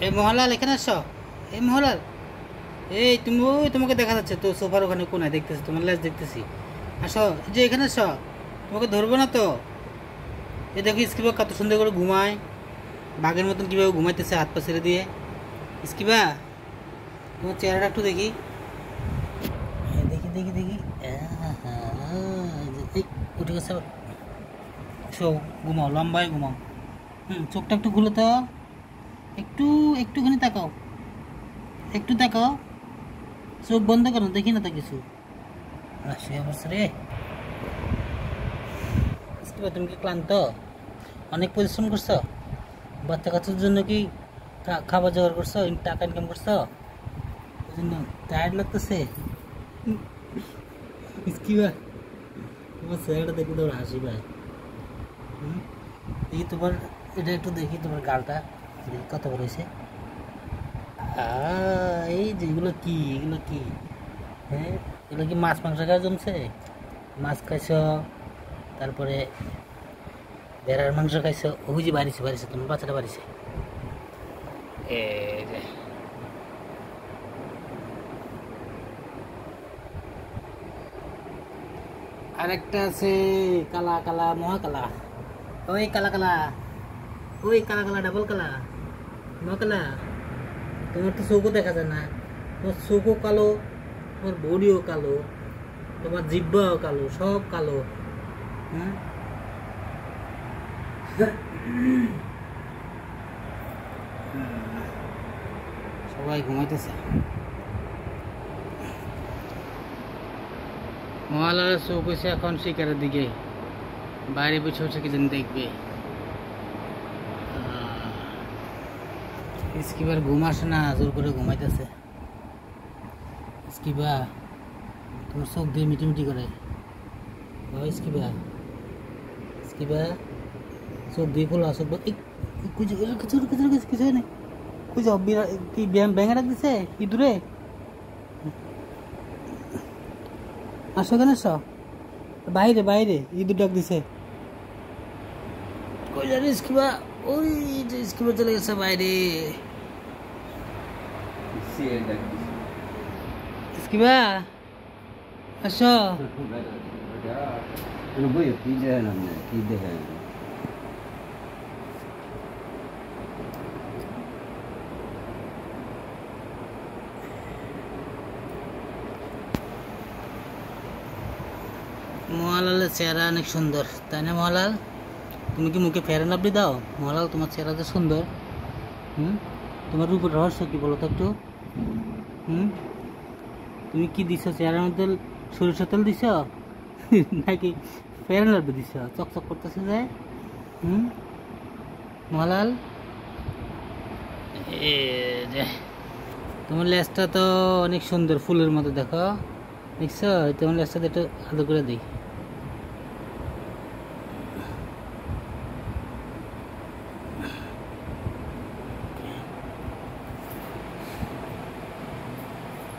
এই মোহনলাল এখানে আসো। এই মোহনলাল, এই তুমি, ওই তোমাকে দেখা যাচ্ছে তো সোফার ওখানে কোনায় দেখতেছি, তোমার লেজ দেখতেছি। আসো, যে এখানে আসো, তোমাকে ধরবো না তো। এই দেখো স্কিবা কত সুন্দর করে ঘুমায়, বাঘের মতন কীভাবে ঘুমাইতেছে হাত পা ছেড়ে দিয়ে। স্কিবা, তোমার চেহারাটা একটু দেখি। দেখি দেখি দেখি, এই উঠে গেছে। শো, ঘুমাও, লম্বায় ঘুমাও। চোখটা একটু খুলে তো, একটুখানি তাকাও, একটু তাকাও, চোখ বন্ধ করো, দেখি না তো কিছু। শুয়ে পড়ছে রে। তুমি কি ক্লান্ত? অনেক পরিশ্রম করছো? বাচ্চা কাচ্চার জন্য কি খাবার জোগাড় করছো, টাকা ইনকাম করছো, ওই জন্য টায়ার্ড লাগতেছে? তোমার চেহারাটা দেখি তোমার হাসি পায়। দেখি তোমার এটা একটু দেখি, তোমার গালটা দেখি কত বড় হয়েছে। এই যে এগুলো কি, এগুলো কি? হ্যাঁ, এগুলো কি মাছ মাংস খাওয়া জমছে? মাছ খাইছ, তারপরে ভেড়ার মাংস খাইছো। ওই যে বাড়িছে বাড়িছে, তোমার বাচ্চাটা বাড়িছে। আরেকটা আছে কালা কালা, মহাকালা। ওই কালা কালা, ওই কালা কালা, ডাবল কালা, মহাকালা। তোমার তো চোখও দেখা যায় না, তোমার চোখও কালো, তোমার বডিও কালো, তোমার জিহ্বাও কালো, সব কালো। হ্যাঁ, সবাই ঘুমাইতেছে। মহালালের চোখ হয়েছে এখন শিকারের দিকে, বাইরে বসে বসে কি জানি দেখবে। স্কিবার ঘুম আসে না, জোর করে ঘুমাইতেছে। স্কিবা, তোমার চোখ দিয়ে মিটিমিটি করে। স্কিবা, স্কিবা, চোখ দিয়ে খোলা, চোখ কিছু কিছু নেই। কি ব্যাঙে রাখ দিছে ইঁদুরে? আসো কেন, আসো বাইরে, বাইরে ইঁদুর ডাক দিছে। কই জানি স্কিবা, ওই যে স্কিবা চলে গেছে বাইরে। স্কিবা, আসো। মহালালের চেহারা অনেক সুন্দর, তাই না মহালাল? তুমি কি মুখে ফেয়ার লাভলি দাও? মহালাল, তোমার চেহারা তো সুন্দর। তোমার রূপের রহস্য কি বলো তো একটু? তুমি কি দিছো চেহারার মধ্যে? সরিষা তেল দিছ নাকি ফেয়ার লাভলি দিছ? চকচক করতেছে যে। মহালাল, তোমার লেজটা তো অনেক সুন্দর, ফুলের মতো। দেখো, দেখছো? তোমার লেজটা একটু আদর করে দিই।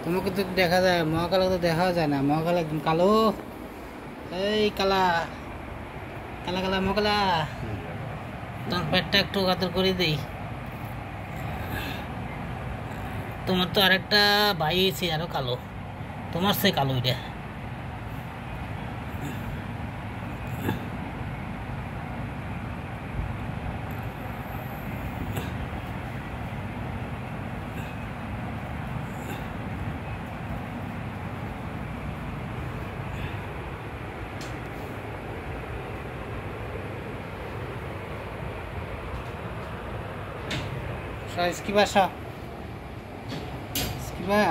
তোমাকে তো দেখা যায়, মহাকালা তো দেখা যায় না। মহাকালা একদম কালো। এই কালা কালা কালা মহাকালা, তোমার পেটটা একটু আদর করে দিই। তোমার তো আরেকটা ভাই এসে আরো কালো, তোমার সে কালো এটা। Esquiva, esquiva.